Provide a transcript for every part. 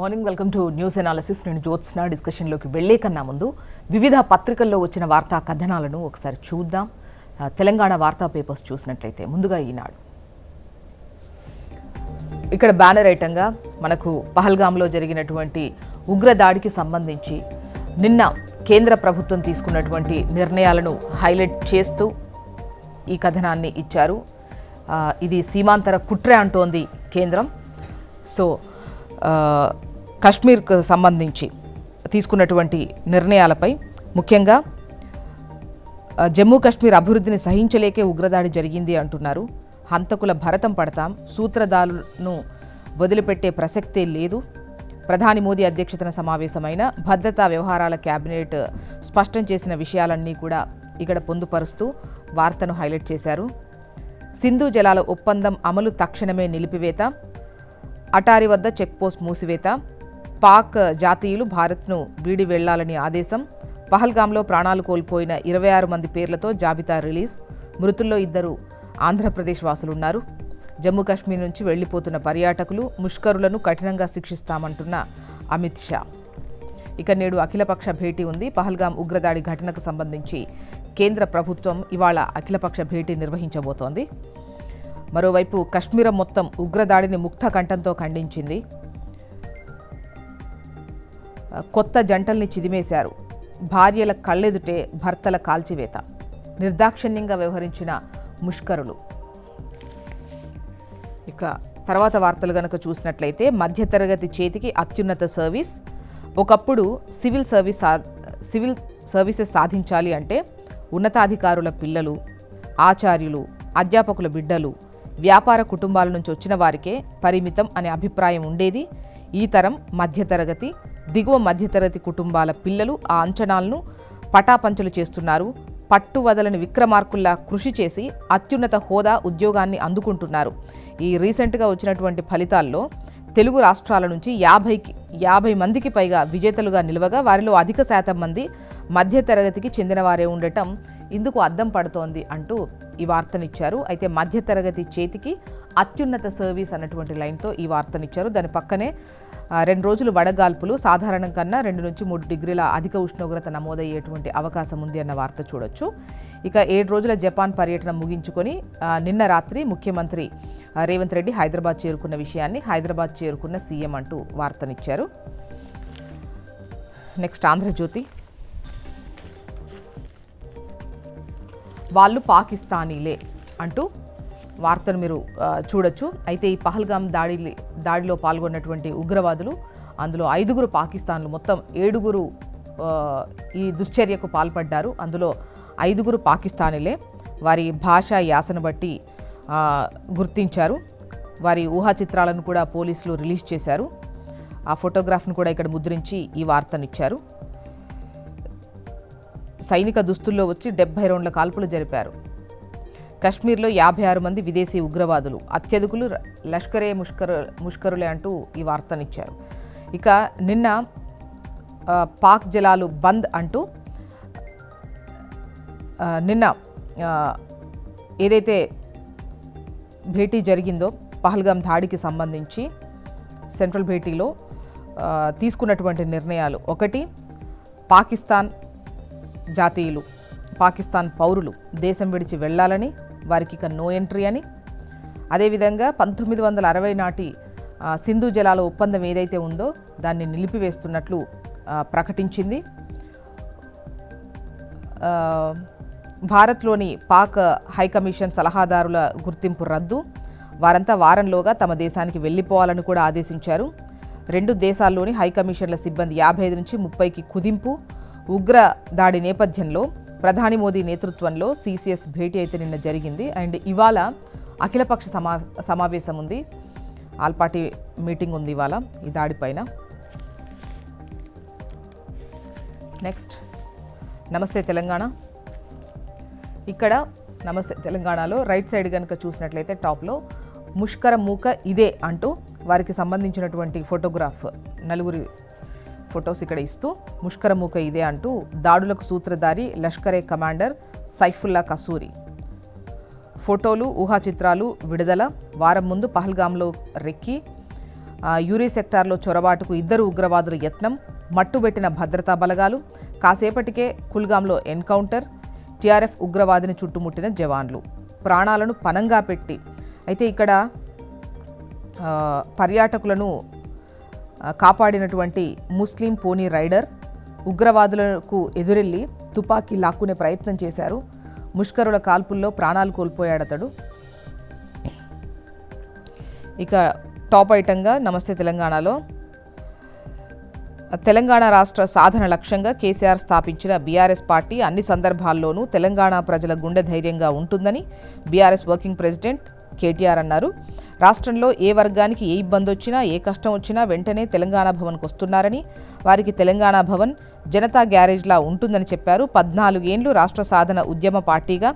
Morning, welcome to news analysis. నేను జ్యోత్స్న. డిస్కషన్లోకి వెళ్లే కన్నా ముందు వివిధ పత్రికల్లో వచ్చిన వార్తా కథనాలను ఒకసారి చూద్దాం. తెలంగాణ వార్తా పేపర్స్ చూసినట్లయితే ముందుగా ఈనాడు ఇక్కడ బ్యానర్ ఐటంగా మనకు పహల్గామ్లో జరిగినటువంటి ఉగ్రదాడికి సంబంధించి నిన్న కేంద్ర ప్రభుత్వం తీసుకున్నటువంటి నిర్ణయాలను హైలైట్ చేస్తూ ఈ కథనాన్ని ఇచ్చారు. ఇది సీమాంతర కుట్ర అంటోంది కేంద్రం. సో కశ్మీర్కు సంబంధించి తీసుకున్నటువంటి నిర్ణయాలపై ముఖ్యంగా జమ్మూ కాశ్మీర్ అభివృద్ధిని సహించలేకే ఉగ్రదాడి జరిగింది అంటున్నారు. హంతకుల భరతం పడతాం, సూత్రధారులను వదిలిపెట్టే ప్రసక్తే లేదు. ప్రధాని మోదీ అధ్యక్షతన సమావేశమైన భద్రతా వ్యవహారాల కేబినెట్ స్పష్టం చేసిన విషయాలన్నీ కూడా ఇక్కడ పొందుపరుస్తూ వార్తను హైలైట్ చేశారు. సింధు జలాల ఒప్పందం అమలు తక్షణమే నిలిపివేత, అటారీ వద్ద చెక్పోస్ట్ మూసివేత, పాక్ జాతీయులు భారత్ను వీడి వెళ్లాలని ఆదేశం, పహల్గామ్లో ప్రాణాలు కోల్పోయిన 26 మంది పేర్లతో జాబితా రిలీజ్, మృతుల్లో 2 ఆంధ్రప్రదేశ్ వాసులున్నారు, జమ్మూ కాశ్మీర్ నుంచి వెళ్లిపోతున్న పర్యాటకులు, ముష్కరులను కఠినంగా శిక్షిస్తామంటున్న అమిత్ షా. ఇక నేడు అఖిలపక్ష భేటీ ఉంది. పహల్గామ్ ఉగ్రదాడి ఘటనకు సంబంధించి కేంద్ర ప్రభుత్వం ఇవాళ అఖిలపక్ష భేటీ నిర్వహించబోతోంది. మరోవైపు కశ్మీరం మొత్తం ఉగ్రదాడిని ముక్త కంఠంతో ఖండించింది. కొత్త జంటల్ని చిదిమేశారు, భార్యల కళ్ళెదుటే భర్తల కాల్చివేత, నిర్దాక్షిణ్యంగా వ్యవహరించిన ముష్కరులు. ఇక తర్వాత వార్తలు గనక చూసినట్లయితే మధ్యతరగతి చేతికి అత్యున్నత సర్వీస్. ఒకప్పుడు సివిల్ సర్వీసెస్ సాధించాలి అంటే ఉన్నతాధికారుల పిల్లలు, ఆచార్యులు, అధ్యాపకుల బిడ్డలు, వ్యాపార కుటుంబాల నుంచి వచ్చిన వారికే పరిమితం అనే అభిప్రాయం ఉండేది. ఈ తరం మధ్యతరగతి, దిగువ మధ్యతరగతి కుటుంబాల పిల్లలు ఆ అంచనాలను పటాపంచలు చేస్తున్నారు. పట్టు వదలని విక్రమార్కుల్లా కృషి చేసి అత్యున్నత హోదా, ఉద్యోగాన్ని అందుకుంటున్నారు. ఈ రీసెంట్గా వచ్చినటువంటి ఫలితాల్లో తెలుగు రాష్ట్రాల నుంచి 50 మందికి పైగా విజేతలుగా నిలవగా వారిలో అధిక శాతం మంది మధ్యతరగతికి చెందినవారే ఉండటం ఇందుకు అద్దం పడుతోంది అంటూ ఈ వార్తనిచ్చారు. అయితే మధ్యతరగతి చేతికి అత్యున్నత సర్వీస్ అన్నటువంటి లైన్తో ఈ వార్తనిచ్చారు. దాని పక్కనే 2 రోజులు వడగాల్పులు, సాధారణం కన్నా 2 నుంచి 3 డిగ్రీల అధిక ఉష్ణోగ్రత నమోదయ్యేటువంటి అవకాశం ఉంది అన్న వార్త చూడొచ్చు. ఇక 7 రోజుల జపాన్ పర్యటన ముగించుకొని నిన్న రాత్రి ముఖ్యమంత్రి రేవంత్ రెడ్డి హైదరాబాద్ చేరుకున్న విషయాన్ని హైదరాబాద్ చేరుకున్న సీఎం అంటూ వార్తనిచ్చారు. నెక్స్ట్ ఆంధ్రజ్యోతి. వాళ్ళు పాకిస్తానీలే అంటూ వార్తను మీరు చూడొచ్చు. అయితే ఈ పహల్గామ్ దాడిలో పాల్గొన్నటువంటి ఉగ్రవాదులు, అందులో 5 పాకిస్తాన్లు, మొత్తం 7 ఈ దుశ్చర్యకు పాల్పడ్డారు. అందులో 5 పాకిస్తానీలే. వారి భాష, యాసను బట్టి గుర్తించారు. వారి ఊహా చిత్రాలను కూడా పోలీసులు రిలీజ్ చేశారు. ఆ ఫోటోగ్రాఫ్ను కూడా ఇక్కడ ముద్రించి ఈ వార్తనిచ్చారు. సైనిక దుస్తుల్లో వచ్చి 70 రౌండ్ల కాల్పులు జరిపారు. కశ్మీర్లో 56 మంది విదేశీ ఉగ్రవాదులు, అత్యధికులు లష్కరే ముష్కరులే అంటూ ఈ వార్తనిచ్చారు. ఇక నిన్న పాక్ జలాలు బంద్ అంటూ నిన్న ఏదైతే భేటీ జరిగిందో పహల్గామ్ దాడికి సంబంధించి సెంట్రల్ భేటీలో తీసుకున్నటువంటి నిర్ణయాలు, 1 పాకిస్తాన్ జాతీయులు, పాకిస్తాన్ పౌరులు దేశం విడిచి వెళ్లాలని, వారికి ఇక నో ఎంట్రీ అని, అదేవిధంగా 1960 నాటి సింధు జలాల ఒప్పందం ఏదైతే ఉందో దాన్ని నిలిపివేస్తున్నట్లు ప్రకటించింది. భారత్లోని పాక్ హైకమిషన్ సలహాదారుల గుర్తింపు రద్దు, వారంతా వారంలోగా తమ దేశానికి వెళ్ళిపోవాలని కూడా ఆదేశించారు. 2 దేశాల్లోని హైకమిషన్ల సిబ్బంది 55 నుంచి 30కి కుదింపు. ఉగ్ర దాడి నేపథ్యంలో ప్రధాని మోదీ నేతృత్వంలో సిసిఎస్ భేటీ అయితే నిన్న జరిగింది. అండ్ ఇవాళ అఖిలపక్ష సమావేశం ఉంది, ఆల్ పార్టీ మీటింగ్ ఉంది ఇవాళ ఈ దాడిపైన. నెక్స్ట్ నమస్తే తెలంగాణ. ఇక్కడ నమస్తే తెలంగాణలో రైట్ సైడ్ కనుక చూసినట్లయితే టాప్లో ముష్కర మూక ఇదే అంటూ వారికి సంబంధించినటువంటి ఫోటోగ్రాఫ్, 4 ఫొటోస్ ఇక్కడ ఇస్తూ ముష్కర మూక ఇదే అంటూ దాడులకు సూత్రధారి లష్కరే కమాండర్ సైఫుల్లా కసూరి ఫోటోలు, ఊహా చిత్రాలు విడుదల. వారం ముందు పహల్గామ్లో రెక్కి యూరీ సెక్టార్లో చొరబాటుకు 2 ఉగ్రవాదుల యత్నం, మట్టుబెట్టిన భద్రతా బలగాలు, కాసేపటికే కుల్గాంలో ఎన్కౌంటర్, టీఆర్ఎఫ్ ఉగ్రవాదిని చుట్టుముట్టిన జవాన్లు, ప్రాణాలను పణంగా పెట్టి. అయితే ఇక్కడ పర్యాటకులను కాపాడినటువంటి ముస్లిం పోనీ రైడర్ ఉగ్రవాదులకు ఎదురెళ్లి తుపాకీ లాక్కునే ప్రయత్నం చేశారు. ముష్కరుల కాల్పుల్లో ప్రాణాలు కోల్పోయాడతడు. ఇక టాప్ ఐటంగా నమస్తే తెలంగాణలో తెలంగాణ రాష్ట్ర సాధన లక్ష్యంగా కేసీఆర్ స్థాపించిన బీఆర్ఎస్ పార్టీ అన్ని సందర్భాల్లోనూ తెలంగాణ ప్రజల గుండె ధైర్యంగా ఉంటుందని బీఆర్ఎస్ వర్కింగ్ ప్రెసిడెంట్ కేటీఆర్ అన్నారు. రాష్ట్రంలో ఏ వర్గానికి ఏ ఇబ్బంది వచ్చినా, ఏ కష్టం వచ్చినా వెంటనే తెలంగాణ భవన్కు వస్తున్నారని, వారికి తెలంగాణ భవన్ జనతా గ్యారేజ్లా ఉంటుందని చెప్పారు. 14 ఏళ్లు రాష్ట్ర సాధన ఉద్యమ పార్టీగా,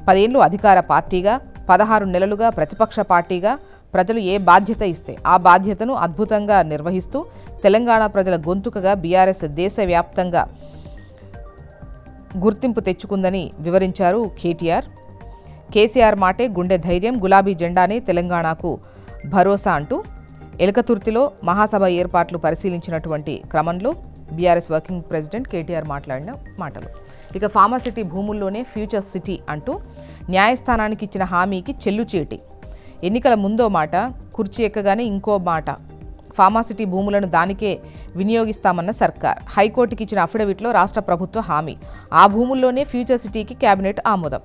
10 ఏళ్లు అధికార పార్టీగా, 16 నెలలుగా ప్రతిపక్ష పార్టీగా ప్రజలు ఏ బాధ్యత ఇస్తే ఆ బాధ్యతను అద్భుతంగా నిర్వహిస్తూ తెలంగాణ ప్రజల గొంతుకగా బీఆర్ఎస్ దేశవ్యాప్తంగా గుర్తింపు తెచ్చుకుందని వివరించారు కేటీఆర్. కేసీఆర్ మాటే గుండె ధైర్యం, గులాబీ జెండానే తెలంగాణకు భరోసా అంటూ ఎలకతుర్తిలో మహాసభ ఏర్పాట్లు పరిశీలించినటువంటి క్రమంలో బీఆర్ఎస్ వర్కింగ్ ప్రెసిడెంట్ కేటీఆర్ మాట్లాడిన మాటలు. ఇక ఫార్మాసిటీ భూముల్లోనే ఫ్యూచర్ సిటీ అంటూ న్యాయస్థానానికి ఇచ్చిన హామీకి చెల్లుచేటి. ఎన్నికల ముందో మాట, కుర్చీ ఎక్కగానే ఇంకో మాట. ఫార్మాసిటీ భూములను దానికే వినియోగిస్తామన్న సర్కార్. హైకోర్టుకి ఇచ్చిన అఫిడవిట్లో రాష్ట్ర ప్రభుత్వ హామీ. ఆ భూముల్లోనే ఫ్యూచర్ సిటీకి కేబినెట్ ఆమోదం.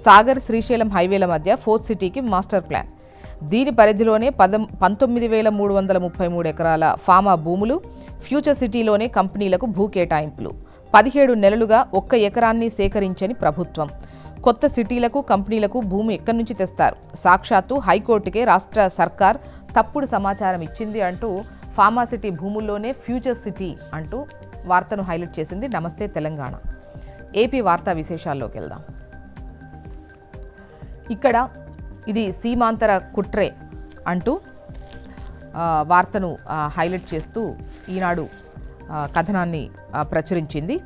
సాగర్ శ్రీశైలం హైవేల మధ్య 4th సిటీకి మాస్టర్ ప్లాన్. దీని పరిధిలోనే 19,333 ఎకరాల ఫామా భూములు. ఫ్యూచర్ సిటీలోనే కంపెనీలకు భూ కేటాయింపులు. 17 నెలలుగా 1 ఎకరాన్ని సేకరించని ప్రభుత్వం. కొత్త సిటీలకు, కంపెనీలకు భూమి ఎక్కడి నుంచి తెస్తారు? సాక్షాత్తు హైకోర్టుకే రాష్ట్ర సర్కార్ తప్పుడు సమాచారం ఇచ్చింది అంటూ ఫార్మాసిటీ భూముల్లోనే ఫ్యూచర్ సిటీ అంటూ వార్తను హైలైట్ చేసింది నమస్తే తెలంగాణ. ఏపీ వార్తా విశేషాల్లోకి వెళ్దాం. ఇక్కడ ఇది సీమాంతర కుట్రే అంటూ వార్తను హైలైట్ చేస్తూ ఈనాడు కథనాన్ని ప్రచురించింది.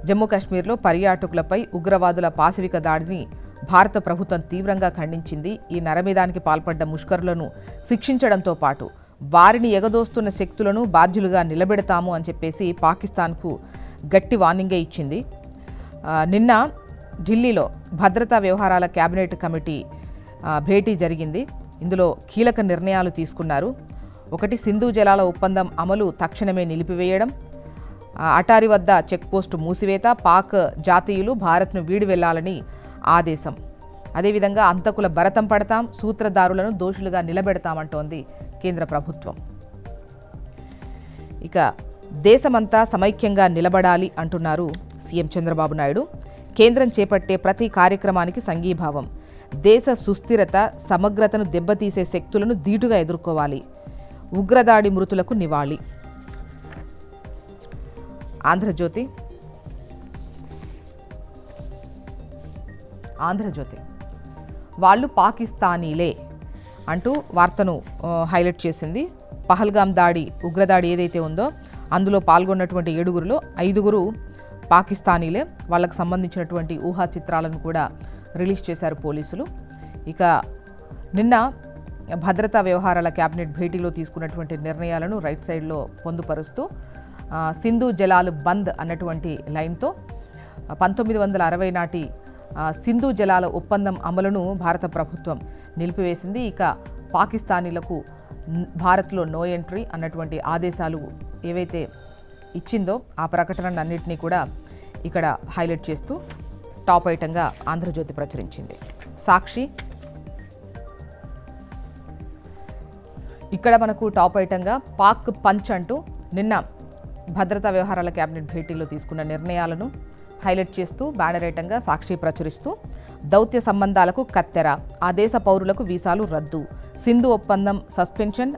జమ్మూ కాశ్మీర్లో పర్యాటకులపై ఉగ్రవాదుల పాశవిక దాడిని భారత ప్రభుత్వం తీవ్రంగా ఖండించింది. ఈ నరమేధానికి పాల్పడ్డ ముష్కరులను శిక్షించడంతో పాటు వారిని ఎగదోస్తున్న శక్తులను బాధ్యులుగా నిలబెడతాము అని చెప్పేసి పాకిస్తాన్కు గట్టి వార్నింగే ఇచ్చింది. నిన్న ఢిల్లీలో భద్రతా వ్యవహారాల కేబినెట్ కమిటీ భేటీ జరిగింది. ఇందులో కీలక నిర్ణయాలు తీసుకున్నారు. 1 సింధు జలాల ఒప్పందం అమలు తక్షణమే నిలిపివేయడం, అటారీ వద్ద చెక్పోస్టు మూసివేత, పాక్ జాతీయులు భారత్ను వీడి వెళ్లాలని ఆదేశం. అదేవిధంగా అంతకుల భరతం పడతాం, సూత్రధారులను దోషులుగా నిలబెడతామంటోంది కేంద్ర ప్రభుత్వం. ఇక దేశమంతా సమైక్యంగా నిలబడాలి అంటున్నారు సీఎం చంద్రబాబు నాయుడు. కేంద్రం చేపట్టే ప్రతి కార్యక్రమానికి సంఘీభావం. దేశ సుస్థిరత, సమగ్రతను దెబ్బతీసే శక్తులను ధీటుగా ఎదుర్కోవాలి. ఉగ్రదాడి మృతులకు నివాళి. ఆంధ్రజ్యోతి వాళ్ళు పాకిస్తానీలే అంటూ వార్తను హైలైట్ చేసింది. పహల్గామ్ దాడి, ఉగ్రదాడి ఏదైతే ఉందో అందులో పాల్గొన్నటువంటి 7గురిలో 5గురు పాకిస్తానీలే. వాళ్ళకు సంబంధించినటువంటి ఊహా చిత్రాలను కూడా రిలీజ్ చేశారు పోలీసులు. ఇక నిన్న భద్రతా వ్యవహారాల కేబినెట్ భేటీలో తీసుకున్నటువంటి నిర్ణయాలను రైట్ సైడ్లో పొందుపరుస్తూ సింధు జలాలు బంద్ అన్నటువంటి లైన్తో 1960 నాటి సింధు జలాల ఒప్పందం అమలును భారత ప్రభుత్వం నిలిపివేసింది. ఇక పాకిస్తానీలకు భారత్లో నో ఎంట్రీ అన్నటువంటి ఆదేశాలు ఏవైతే ఇచ్చిందో ఆ ప్రకటనలన్నింటినీ కూడా ఇక్కడ హైలైట్ చేస్తూ టాప్ ఐటంగా ఆంధ్రజ్యోతి ప్రచురించింది. సాక్షి ఇక్కడ మనకు టాప్ ఐటంగా పాక్ పంచ్ అంటూ నిన్న భద్రతా వ్యవహారాల కేబినెట్ భేటీలో తీసుకున్న నిర్ణయాలను హైలైట్ చేస్తూ బ్యానర్ ఐటంగా సాక్షి ప్రచురిస్తూ, దౌత్య సంబంధాలకు కత్తెర, ఆ దేశ పౌరులకు వీసాలు రద్దు, సింధు ఒప్పందం సస్పెన్షన్,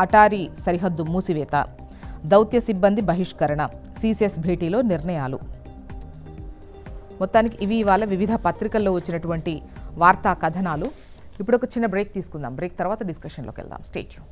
అటారీ సరిహద్దు మూసివేత, దౌత్య సిబ్బంది బహిష్కరణ, సిసిఎస్ భేటీలో నిర్ణయాలు. మొత్తానికి ఇవి ఇవాళ వివిధ పత్రికల్లో వచ్చినటువంటి వార్తా కథనాలు. ఇప్పుడు ఒక చిన్న బ్రేక్ తీసుకుందాం. బ్రేక్ తర్వాత డిస్కషన్లోకి వెళ్దాం. Stay tune.